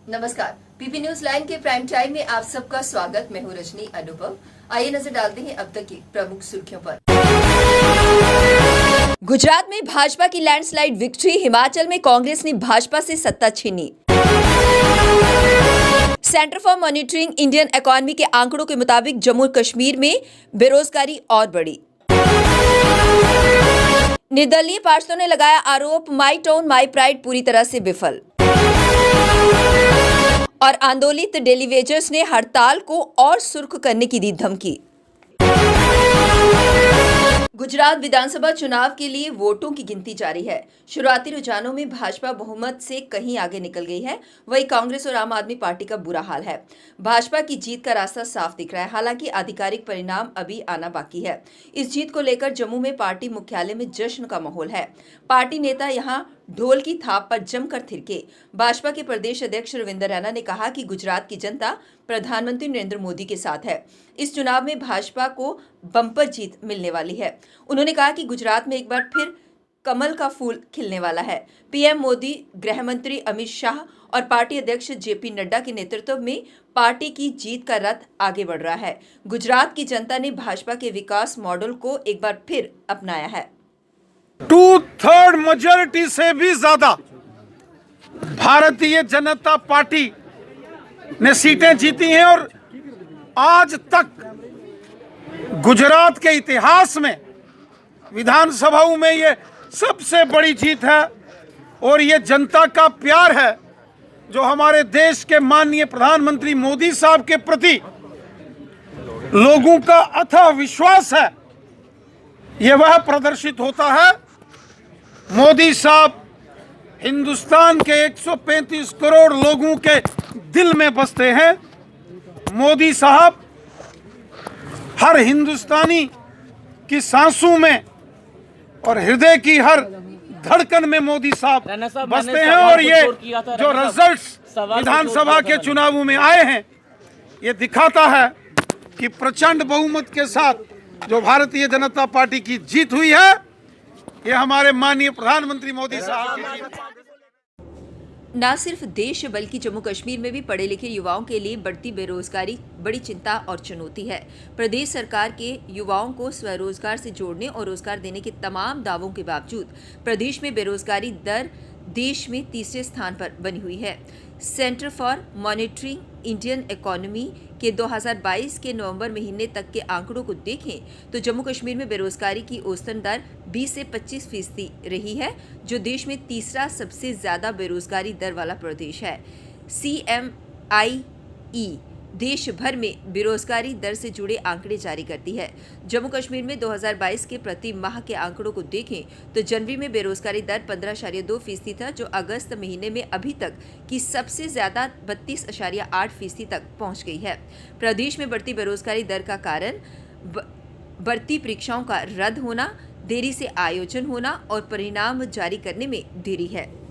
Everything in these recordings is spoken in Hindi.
नमस्कार, पीपी न्यूज लाइन के प्राइम टाइम में आप सबका स्वागत। मैं हूं रजनी अनुभव। आइए नजर डालते हैं अब तक की प्रमुख सुर्खियों पर। गुजरात में भाजपा की लैंडस्लाइड विक्ट्री, हिमाचल में कांग्रेस ने भाजपा से सत्ता छीनी। Centre for monitoring Indian economy के आंकड़ों के मुताबिक जम्मू कश्मीर में बेरोजगारी और बढ़ी। निर्दलीय पार्षदों ने लगाया आरोप, माई टाउन माई प्राइड पूरी तरह से विफल। और आंदोलित डेली वेजर्स ने हड़ताल को और सुर्ख करने की दी धमकी। गुजरात विधानसभा चुनाव के लिए वोटों की गिनती जारी है। शुरुआती रुझानों में भाजपा बहुमत से कहीं आगे निकल गई है, वहीं कांग्रेस और आम आदमी पार्टी का बुरा हाल है। भाजपा की जीत का रास्ता साफ दिख रहा है, हालांकि आधिकारिक परिणाम अभी आना बाकी है। इस जीत को लेकर जम्मू में पार्टी मुख्यालय में जश्न का माहौल है। पार्टी नेता यहां ढोल की थाप पर जमकर थिरके। भाजपा के प्रदेश अध्यक्ष रविंद्र रैना ने कहा कि गुजरात की जनता प्रधानमंत्री नरेंद्र मोदी के साथ है। इस चुनाव में भाजपा को बम्पर जीत मिलने वाली है। उन्होंने कहा कि गुजरात में एक बार फिर कमल का फूल खिलने वाला है। पीएम मोदी, गृह मंत्री अमित शाह और पार्टी अध्यक्ष जेपी नड्डा के नेतृत्व में पार्टी की जीत का रथ आगे बढ़ रहा है। गुजरात की जनता ने भाजपा के विकास मॉडल को एक बार फिर अपनाया है। 2/3 मेजॉरिटी से भी ज्यादा भारतीय जनता पार्टी ने सीटें जीती हैं और आज तक गुजरात के इतिहास में विधानसभाओं में ये सबसे बड़ी जीत है। और ये जनता का प्यार है जो हमारे देश के माननीय प्रधानमंत्री मोदी साहब के प्रति लोगों का अथाह विश्वास है, ये वह प्रदर्शित होता है। मोदी साहब हिंदुस्तान के 135 करोड़ लोगों के दिल में बसते हैं। मोदी साहब हर हिंदुस्तानी की सांसों में और हृदय की हर धड़कन में मोदी साहब बसते हैं। और ये जो रिजल्ट्स विधानसभा के चुनावों में आए हैं, ये दिखाता है कि प्रचंड बहुमत के साथ जो भारतीय जनता पार्टी की जीत हुई है, ये हमारे माननीय प्रधानमंत्री मोदी साहब की जीत है। न सिर्फ देश बल्कि जम्मू कश्मीर में भी पढ़े लिखे युवाओं के लिए बढ़ती बेरोजगारी बड़ी चिंता और चुनौती है। प्रदेश सरकार के युवाओं को स्वरोजगार से जोड़ने और रोजगार देने के तमाम दावों के बावजूद प्रदेश में बेरोजगारी दर देश में तीसरे स्थान पर बनी हुई है। Centre for monitoring Indian economy के 2022 के नवंबर महीने तक के आंकड़ों को देखें तो जम्मू कश्मीर में बेरोजगारी की औसतन दर 20 से 25% रही है, जो देश में तीसरा सबसे ज्यादा बेरोजगारी दर वाला प्रदेश है। CMIE देश भर में बेरोजगारी दर से जुड़े आंकड़े जारी करती है। जम्मू कश्मीर में 2022 के प्रति माह के आंकड़ों को देखें तो जनवरी में बेरोजगारी दर 15.2% था, जो अगस्त महीने में अभी तक की सबसे ज्यादा 32.8% तक पहुंच गई है। प्रदेश में बढ़ती बेरोजगारी दर का कारण बढ़ती परीक्षाओं का रद्द होना, देरी से आयोजन होना और परिणाम जारी करने में देरी है।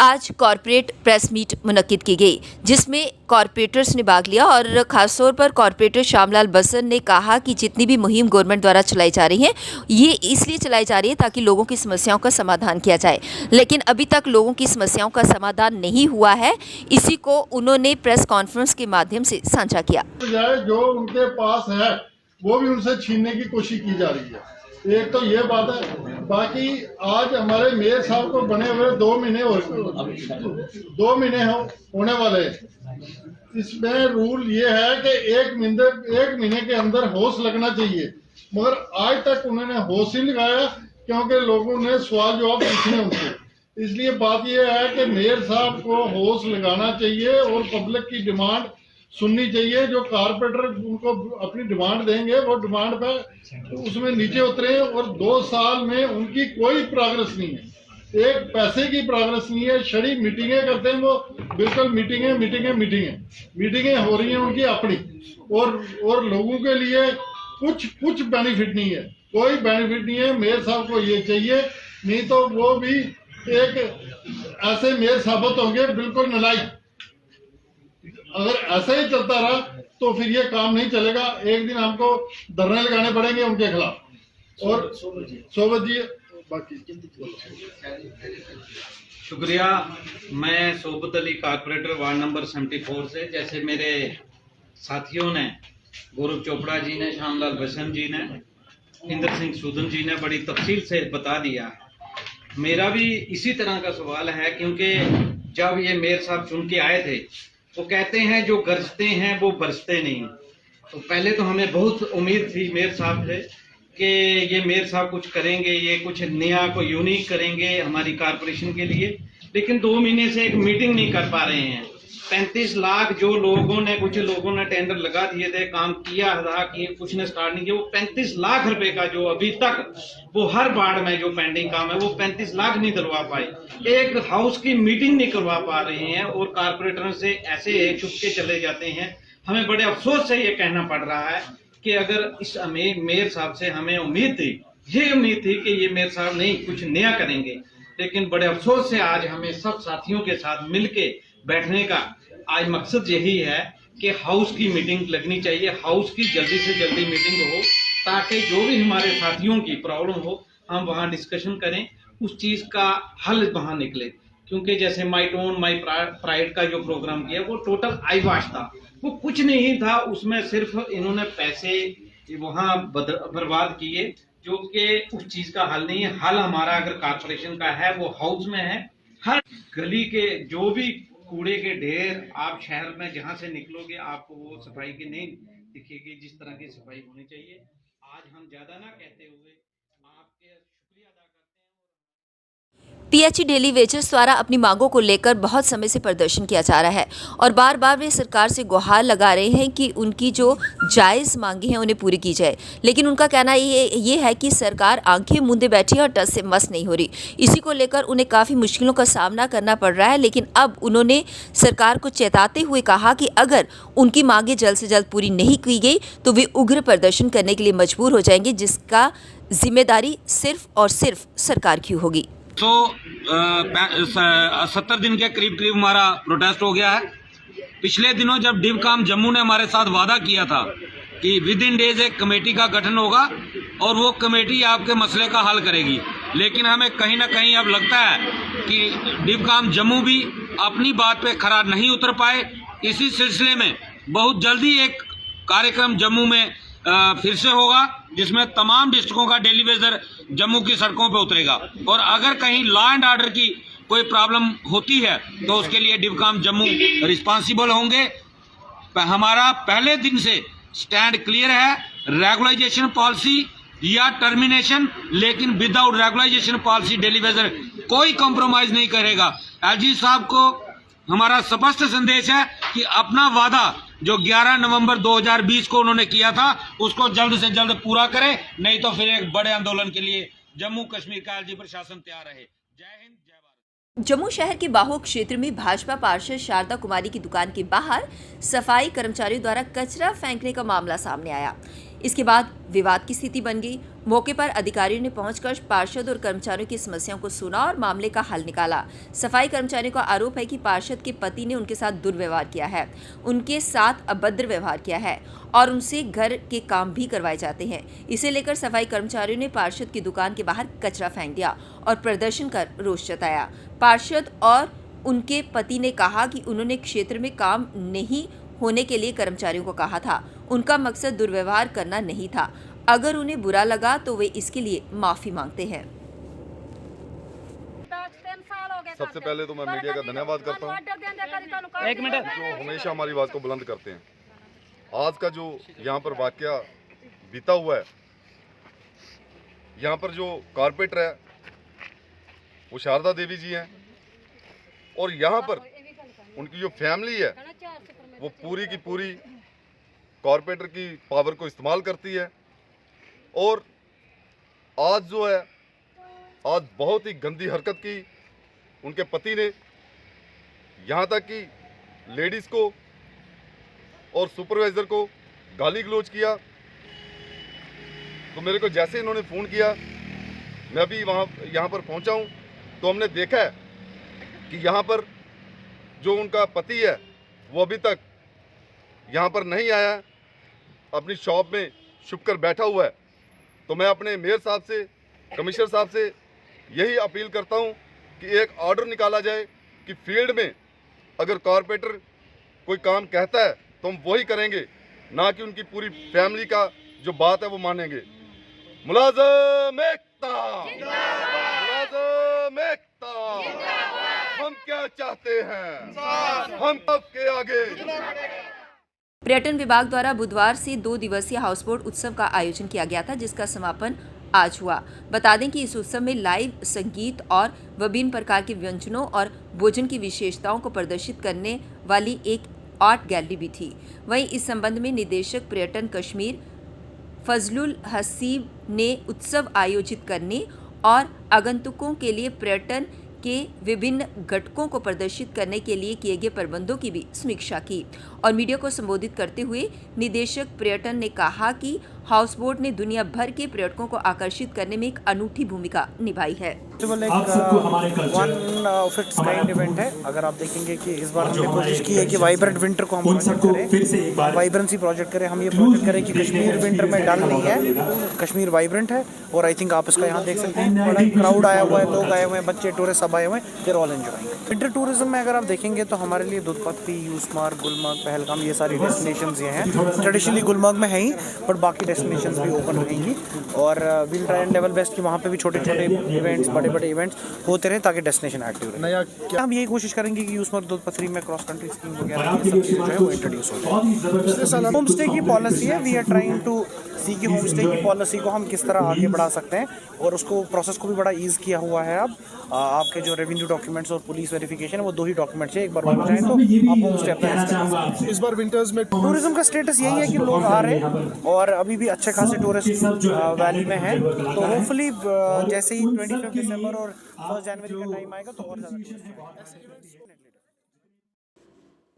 आज कॉरपोरेट प्रेस मीट मुनक्किद की गई, जिसमें कॉरपोरेटर्स ने भाग लिया और खासतौर पर कॉरपोरेटर श्यामलाल बसर ने कहा कि जितनी भी मुहिम गवर्नमेंट द्वारा चलाई जा रही है, ये इसलिए चलाई जा रही है ताकि लोगों की समस्याओं का समाधान किया जाए, लेकिन अभी तक लोगों की समस्याओं का समाधान नहीं हुआ है। इसी को उन्होंने प्रेस कॉन्फ्रेंस के माध्यम से साझा किया। जो उनके पास है वो भी उनसे छीनने की कोशिश की जा रही है। एक तो ये बात है। बाकी आज हमारे मेयर साहब को बने हुए 2 महीने होने वाले हैं। इसमें रूल ये है कि एक महीने के अंदर होश लगना चाहिए, मगर आज तक उन्होंने होश ही लगाया क्योंकि लोगों ने सवाल जवाब पूछे उनसे। इसलिए बात यह है कि मेयर साहब को होश लगाना चाहिए और पब्लिक की डिमांड सुननी चाहिए। जो कारपोरेटर उनको अपनी डिमांड देंगे वो डिमांड पर उसमें नीचे उतरे। और 2 साल में उनकी कोई प्रोग्रेस नहीं है, एक पैसे की प्रोग्रेस नहीं है। छड़ी मीटिंगें करते हैं वो, बिल्कुल मीटिंगें हो रही हैं उनकी अपनी, और लोगों के लिए कुछ बेनिफिट नहीं है, कोई बेनिफिट नहीं है। मेयर साहब को ये चाहिए, नहीं तो वो भी एक ऐसे मेयर साबित होंगे बिल्कुल नालायक। अगर ऐसा ही चलता रहा तो फिर ये काम नहीं चलेगा। एक दिन हमको धरने लगाने पड़ेंगे उनके खिलाफ। और सोबत जी बाकी शुक्रिया। मैं सोबत अली कारपोरेटर वार्ड नंबर 74 से, जैसे मेरे साथियों ने, गौरव चोपड़ा जी ने, श्यामलाल बसन जी ने, इंद्र सिंह सूदन जी ने बड़ी तफसील से बता दिया। मेरा भी इसी तरह का सवाल है, क्योंकि जब ये मेयर साहब चुन के आए थे वो कहते हैं जो गरजते हैं वो बरसते नहीं। तो पहले तो हमें बहुत उम्मीद थी मेयर साहब से कि ये मेयर साहब कुछ करेंगे, ये कुछ नया को यूनिक करेंगे हमारी कारपोरेशन के लिए, लेकिन 2 महीने से एक मीटिंग नहीं कर पा रहे हैं। 35 लाख जो कुछ लोगों ने टेंडर लगा दिए थे, काम किया था कि कुछ ने स्टार्ट नहीं किया, वो 35 लाख रुपए का जो अभी तक वो हर वार्ड में जो पेंडिंग काम है वो 35 लाख नहीं दिलवा पाए। एक हाउस की मीटिंग नहीं करवा पा रहे हैं और कारपोरेटर से ऐसे छुप के चले जाते हैं। हमें बड़े अफसोस से ये कहना पड़ रहा है कि अगर इस मेयर साहब से हमें उम्मीद थी कि ये मेयर साहब नहीं कुछ नया करेंगे, लेकिन बड़े अफसोस से आज हमें सब साथियों के साथ मिलके बैठने का आज मकसद यही है कि हाउस की मीटिंग लगनी चाहिए, हाउस की जल्दी से जल्दी मीटिंग हो, ताकि जो भी हमारे साथियों की प्रॉब्लम हो हम वहाँ डिस्कशन करें, उस चीज का हल वहाँ निकले। क्योंकि जैसे माई टोन माई प्राइड का जो प्रोग्राम किया वो टोटल आईवाश था, वो कुछ नहीं था, उसमें सिर्फ इन्होंने पैसे वहाँ बर्बाद किए, जो कि उस चीज का हल नहीं है। हल हमारा अगर कारपोरेशन का है वो हाउस में है। हर गली के जो भी कूड़े के ढेर आप शहर में जहां से निकलोगे आपको वो सफाई की नहीं दिखेगी, जिस तरह की सफाई होनी चाहिए। आज हम ज्यादा ना कहते हुए आपके शुक्रिया अदा करते हैं। पीएचई डेली वेजेस द्वारा अपनी मांगों को लेकर बहुत समय से प्रदर्शन किया जा रहा है और बार बार वे सरकार से गुहार लगा रहे हैं कि उनकी जो जायज़ मांगे हैं उन्हें पूरी की जाए, लेकिन उनका कहना ये है कि सरकार आंखें मूंदे बैठी है और टस से मस नहीं हो रही। इसी को लेकर उन्हें काफ़ी मुश्किलों का सामना करना पड़ रहा है, लेकिन अब उन्होंने सरकार को चेताते हुए कहा कि अगर उनकी मांगें जल्द से जल्द पूरी नहीं की गई तो वे उग्र प्रदर्शन करने के लिए मजबूर हो जाएंगे, जिसका जिम्मेदारी सिर्फ और सिर्फ सरकार की होगी। 70 दिन के करीब हमारा प्रोटेस्ट हो गया है। पिछले दिनों जब डिवकाम जम्मू ने हमारे साथ वादा किया था कि विद इन डेज एक कमेटी का गठन होगा और वो कमेटी आपके मसले का हल करेगी, लेकिन हमें कहीं ना कहीं अब लगता है कि डिवकाम जम्मू भी अपनी बात पे खरा नहीं उतर पाए। इसी सिलसिले में बहुत जल्दी एक कार्यक्रम जम्मू में फिर से होगा, जिसमें तमाम डिस्ट्रिक्टों का डेली वेजर जम्मू की सड़कों पे उतरेगा और अगर कहीं लॉ एंड ऑर्डर की कोई प्रॉब्लम होती है तो उसके लिए डिवकाम जम्मू रिस्पांसिबल होंगे। हमारा पहले दिन से स्टैंड क्लियर है, रेगुलाइजेशन पॉलिसी या टर्मिनेशन, लेकिन without regularisation policy daily Vaser कोई कॉम्प्रोमाइज नहीं करेगा। एलजी साहब को हमारा स्पष्ट संदेश है कि अपना वादा जो 11 नवंबर 2020 को उन्होंने किया था उसको जल्द से जल्द पूरा करें, नहीं तो फिर एक बड़े आंदोलन के लिए जम्मू कश्मीर का एलजी प्रशासन तैयार रहे। जय हिंद, जय भारत। जम्मू शहर के बाहो क्षेत्र में भाजपा पार्षद शारदा कुमारी की दुकान के बाहर सफाई कर्मचारियों द्वारा कचरा फेंकने का मामला सामने आया। इसके बाद विवाद की स्थिति बन गई। मौके पर अधिकारियों ने पहुंचकर पार्षद और कर्मचारियों की समस्याओं को सुना और मामले का हल निकाला। सफाई कर्मचारियों का आरोप है कि पार्षद के पति ने उनके साथ दुर्व्यवहार किया है, उनके साथ अभद्र व्यवहार किया है और उनसे घर के काम भी करवाए जाते हैं। इसे लेकर सफाई कर्मचारियों ने पार्षद की दुकान के बाहर कचरा फेंक दिया और प्रदर्शन कर रोष जताया। पार्षद और उनके पति ने कहा कि उन्होंने क्षेत्र में काम नहीं होने के लिए कर्मचारियों को कहा था। उनका मकसद दुर्व्यवहार करना नहीं था। अगर उन्हें बुरा लगा तो वे इसके लिए माफी मांगते हैं। सबसे पहले तो मैं मीडिया का धन्यवाद करता हूं, एक मिनट, जो हमेशा हमारी बात को बुलंद करते हैं। आज का जो यहाँ पर वाकया बीता हुआ है, यहाँ पर जो कारपेंटर है वो शारदा देवी जी हैं और यहाँ पर उनकी जो फैमिली है वो पूरी की पूरी कारपेंटर की पावर को इस्तेमाल करती है। और आज जो है, आज बहुत ही गंदी हरकत की उनके पति ने, यहाँ तक कि लेडीज़ को और सुपरवाइज़र को गाली गलौज किया। तो मेरे को जैसे इन्होंने फ़ोन किया, मैं भी यहाँ पर पहुँचा हूँ, तो हमने देखा है कि यहाँ पर जो उनका पति है वो अभी तक यहाँ पर नहीं आया, अपनी शॉप में छुप कर बैठा हुआ है। तो मैं अपने मेयर साहब से, कमिश्नर साहब से यही अपील करता हूँ कि एक ऑर्डर निकाला जाए कि फील्ड में अगर कॉरपोरेटर कोई काम कहता है तो हम वही करेंगे, ना कि उनकी पूरी फैमिली का जो बात है वो मानेंगे। मुलाज़िम एकता, मुलाज़िम एकता, हम क्या चाहते हैं, हम कब के आगे। पर्यटन विभाग द्वारा बुधवार से 2 दिवसीय हाउसबोट उत्सव का आयोजन किया गया था, जिसका समापन आज हुआ। बता दें कि इस उत्सव में लाइव संगीत और विभिन्न प्रकार के व्यंजनों और भोजन की विशेषताओं को प्रदर्शित करने वाली एक आर्ट गैलरी भी थी। वहीं इस संबंध में निदेशक पर्यटन कश्मीर फजलुल हसीब ने उत्सव आयोजित करने और आगंतुकों के लिए पर्यटन के विभिन्न घटकों को प्रदर्शित करने के लिए किए गए प्रबंधों की भी समीक्षा की और मीडिया को संबोधित करते हुए निदेशक पर्यटन ने कहा कि हाउसबोट ने दुनिया भर के पर्यटकों को आकर्षित करने में एक अनूठी भूमिका निभाई है। One of its kind event है। अगर आप देखेंगे कि इस बार हमने कोशिश की है कि वाइब्रेंट विंटर को हम प्रोजेक्ट करें, वाइब्रेंसी प्रोजेक्ट करें। हम ये प्रोजेक्ट करें कि कश्मीर विंटर में डल नहीं है, कश्मीर वाइब्रेंट है। और आई थिंक आप इसका यहाँ देख सकते हैं, बड़ा क्राउड आया हुआ है, लोग आए हुए हैं, बच्चे टूरिस्ट सब आए हुए हैं, there all enjoying. Winter tourism में अगर आप देखेंगे तो हमारे लिए दुधपत्ती, यूसमार्ग, गुलमर्ग, पहलगाम, ये सारी डेस्टिनेशंस ये हैं। ट्रेडिशनली गुलमर्ग में है ही, बट बाकी डेस्टिनेशंस भी ओपन रहेंगी और will try and level best कि वहाँ पे भी छोटे छोटे इवेंट्स, बड़े बड़े इवेंट्स होते रहे ताकि डेस्टिनेशन एक्टिव रहे। नया क्या हम यही कोशिश करेंगे कि यूसमर्ग दुधपत्री में क्रॉस कंट्री स्कीम वगैरह ये सब चीज़ें जो है वो इंट्रोड्यूस हो जाए। होम स्टे की पॉलिसी है, वी आर ट्राइंग टू सी कि होम स्टे की पॉलिसी को हम किस तरह आगे बढ़ा सकते हैं और उसको प्रोसेस को भी बड़ा ईज किया हुआ है। अब आपके जो रेवेन्यू डॉक्यूमेंट्स और पुलिस वेरिफिकेशन है वो 2 ही डॉक्यूमेंट्स है, एक बार हो जाए तो आप होम स्टे अपना। इस बार विंटर्स में टूरिज्म का स्टेटस यही है कि लोग आ रहे हैं और अभी भी अच्छे खासे टूरिस्ट वैली में हैं, तो होपफुली जैसे ही 25 दिसंबर और 1 जनवरी का टाइम आएगा तो और ज़्यादा।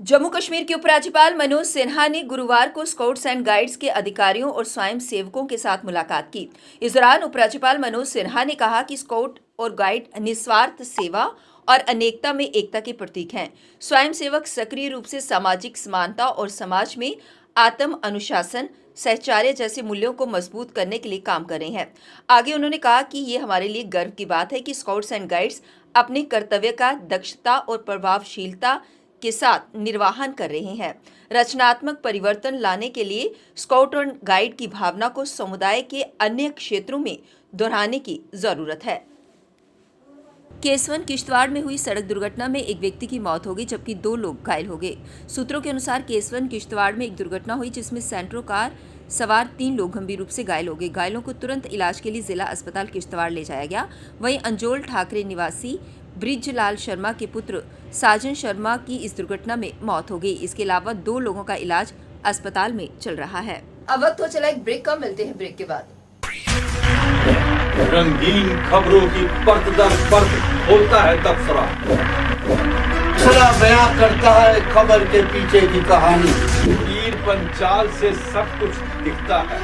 जम्मू कश्मीर के उपराज्यपाल मनोज सिन्हा ने गुरुवार को स्काउट्स एंड गाइड्स के अधिकारियों और स्वयं सेवकों के साथ मुलाकात की। इस दौरान उपराज्यपाल मनोज सिन्हा ने कहा कि स्काउट और गाइड निस्वार्थ सेवा और अनेकता में एकता के प्रतीक हैं। स्वयं सेवक सक्रिय रूप से सामाजिक समानता और समाज में आत्म अनुशासन, सहचार्य जैसे मूल्यों को मजबूत करने के लिए काम कर रहे हैं। आगे उन्होंने कहा कि ये हमारे लिए गर्व की बात है कि स्काउट्स एंड गाइड्स अपने कर्तव्य का दक्षता और प्रभावशीलता के साथ निर्वाहन कर रहे हैं। रचनात्मक परिवर्तन लाने के लिए स्काउट और गाइड की भावना को समुदाय के अन्य क्षेत्रों में दोहराने की जरूरत है। केसवन किश्तवाड़ में हुई सड़क दुर्घटना में एक व्यक्ति की मौत हो गई जबकि 2 लोग घायल हो गए। सूत्रों के अनुसार केसवन किश्तवाड़ में एक दुर्घटना हुई जिसमें सेंट्रो कार सवार 3 लोग गंभीर रूप से घायल हो गए। घायलों को तुरंत इलाज के लिए जिला अस्पताल किश्तवाड़ ले जाया गया। वहीं अंजोल ठाकरे निवासी ब्रिजलाल शर्मा के पुत्र साजन शर्मा की इस दुर्घटना में मौत हो गई। इसके अलावा 2 लोगों का इलाज अस्पताल में चल रहा है। अब वक्त हो चला एक ब्रेक का, मिलते हैं ब्रेक के बाद। रंगीन खबरों की परत दर परत होता है तबसरा, बयां करता है खबर के पीछे की कहानी। तीर पंचाल से सब कुछ दिखता है।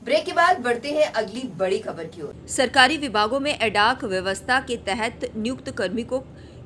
ब्रेक के बाद बढ़ते हैं अगली बड़ी खबर की ओर। सरकारी विभागों में एडाक व्यवस्था के तहत नियुक्त कर्मी को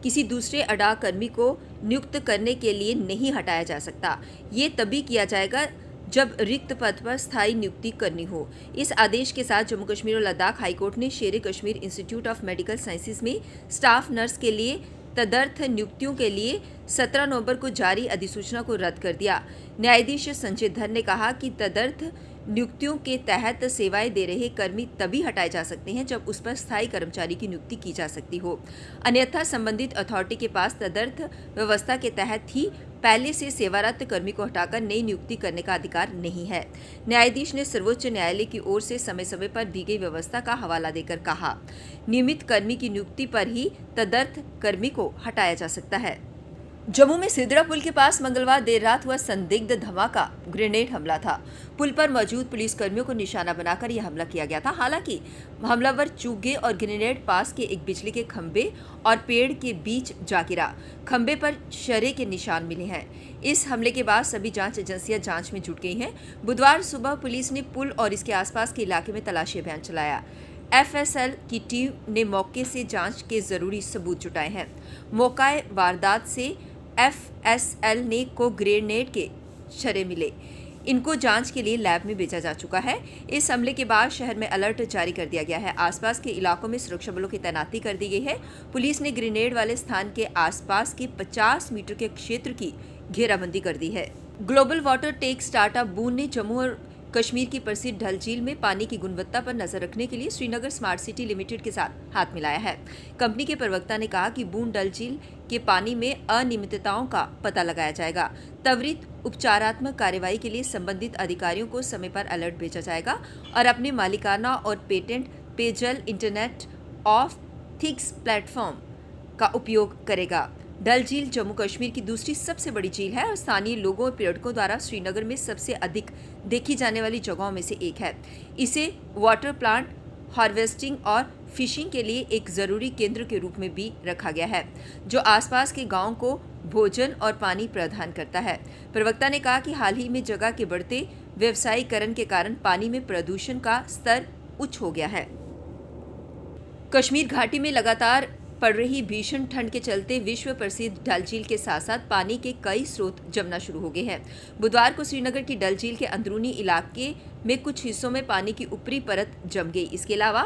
किसी दूसरे एडाक कर्मी को नियुक्त करने के लिए नहीं हटाया जा सकता। ये तभी किया जाएगा जब रिक्त पद पर स्थायी नियुक्ति करनी हो। इस आदेश के साथ जम्मू कश्मीर और लद्दाख हाईकोर्ट ने शेर Kashmir institute of medical sciences में स्टाफ नर्स के लिए तदर्थ नियुक्तियों के लिए 17 नवंबर को जारी अधिसूचना को रद्द कर दिया। न्यायाधीश संजय धर ने कहा कि तदर्थ नियुक्तियों के तहत सेवाएं दे रहे कर्मी तभी हटाए जा सकते हैं जब उस पर स्थायी कर्मचारी की नियुक्ति की जा सकती हो, अन्यथा संबंधित अथॉरिटी के पास तदर्थ व्यवस्था के तहत ही पहले से सेवारत कर्मी को हटाकर नई नियुक्ति करने का अधिकार नहीं है। न्यायाधीश ने सर्वोच्च न्यायालय की ओर से समय समय पर दी गई व्यवस्था का हवाला देकर कहा, नियमित कर्मी की नियुक्ति पर ही तदर्थ कर्मी को हटाया जा सकता है। जम्मू में सिद्रा पुल के पास मंगलवार देर रात हुआ संदिग्ध धमाका ग्रेनेड हमला था। पुल पर मौजूद पुलिसकर्मियों को निशाना बनाकर यह हमला किया गया था। हालांकि हमलावर चूक गए और ग्रेनेड पास के एक बिजली के खंभे और पेड़ के बीच जा गिरा। खंभे पर शरे के निशान मिले हैं। इस हमले के बाद सभी जांच एजेंसियां जांच में जुट गई हैं। बुधवार सुबह पुलिस ने पुल और इसके आसपास के इलाके में तलाशी अभियान चलाया। FSL की टीम ने मौके से जांच के जरूरी सबूत जुटाए हैं। मौका वारदात से FSL ने को ग्रेनेड के छर्रे मिले। इनको जांच के लिए लैब में भेजा जा चुका है। इस हमले के बाद शहर में अलर्ट जारी कर दिया गया है। आसपास के इलाकों में सुरक्षा बलों की तैनाती कर दी गई है। पुलिस ने ग्रेनेड वाले स्थान के आसपास के 50 मीटर के क्षेत्र की घेराबंदी कर दी है। ग्लोबल वाटर टेक स्टार्टअप बून ने जम्मू और कश्मीर की प्रसिद्ध डल झील में पानी की गुणवत्ता पर नजर रखने के लिए श्रीनगर स्मार्ट सिटी लिमिटेड के साथ हाथ मिलाया है। कंपनी के प्रवक्ता ने कहा कि बून डल झील के पानी में अनियमितताओं का पता लगाया जाएगा। त्वरित उपचारात्मक कार्रवाई के लिए संबंधित अधिकारियों को समय पर अलर्ट भेजा जाएगा और अपने मालिकाना और पेटेंट पेयजल इंटरनेट ऑफ थिंग्स प्लेटफॉर्म का उपयोग करेगा। डल झील जम्मू कश्मीर की दूसरी सबसे बड़ी झील है और स्थानीय लोगों और पर्यटकों द्वारा श्रीनगर में सबसे अधिक देखी जाने वाली जगहों में से एक है। इसे वाटर प्लांट, हार्वेस्टिंग और फिशिंग के लिए एक जरूरी केंद्र के रूप में भी रखा गया है, जो आसपास के गांवों को भोजन और पानी प्रदान करता है। प्रवक्ता ने कहा कि हाल ही में जगह के बढ़ते व्यवसायीकरण के कारण पानी में प्रदूषण का स्तर उच्च हो गया है। कश्मीर घाटी में लगातार पड़ रही भीषण ठंड के चलते विश्व प्रसिद्ध डल झील के साथ साथ पानी के कई स्रोत जमना शुरू हो गए हैं। बुधवार को श्रीनगर की डल झील के अंदरूनी इलाके में कुछ हिस्सों में पानी की ऊपरी परत जम गई। इसके अलावा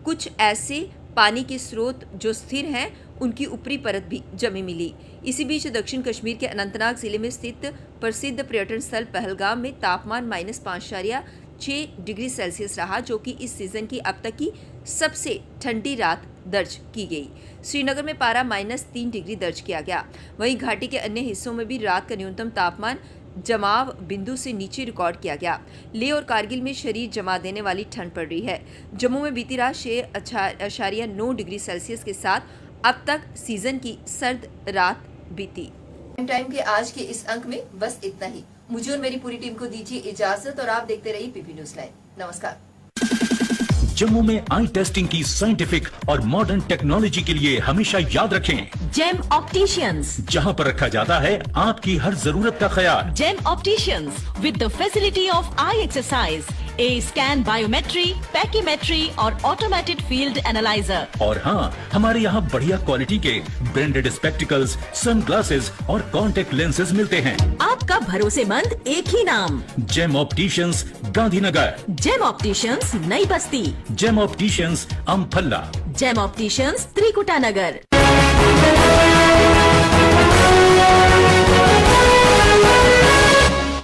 कुछ ऐसे पानी के स्रोत जो स्थिर हैं उनकी ऊपरी परत भी जमी मिली। इसी बीच दक्षिण कश्मीर के अनंतनाग जिले में स्थित प्रसिद्ध पर्यटन स्थल पहलगाम में तापमान -5.6 डिग्री सेल्सियस रहा, जो कि इस सीजन की अब तक की सबसे ठंडी रात दर्ज की गई। श्रीनगर में पारा -3 डिग्री दर्ज किया गया। वहीं घाटी के अन्य हिस्सों में भी रात का न्यूनतम तापमान जमाव बिंदु से नीचे रिकॉर्ड किया गया। लेह और कारगिल में शरीर जमा देने वाली ठंड पड़ रही है। जम्मू में बीती रात 6.9 डिग्री सेल्सियस के साथ अब तक सीजन की सर्द रात बीती। टाइम के आज के इस अंक में बस इतना ही। मुझे और मेरी पूरी टीम को दीजिए इजाजत और आप देखते रहिए पीपी न्यूज़ लाइव। नमस्कार। जम्मू में आई टेस्टिंग की साइंटिफिक और मॉडर्न टेक्नोलॉजी के लिए हमेशा याद रखें जेम ऑप्टिशियंस, जहां पर रखा जाता है आपकी हर जरूरत का ख्याल। Gem opticians with the facility of eye exercise, A scan, biometry, pachymetry और ऑटोमेटेड फील्ड एनालाइजर। और हाँ, हमारे यहाँ बढ़िया क्वालिटी के ब्रांडेड स्पेक्टिकल्स, सनग्लासेस और कॉन्टेक्ट लेंसेज मिलते हैं। आपका भरोसेमंद एक ही नाम, Gem opticians, Gandhinagar. Gem opticians, Nai Basti. Gem opticians, Amphalla. Gem opticians, Trikuta नगर।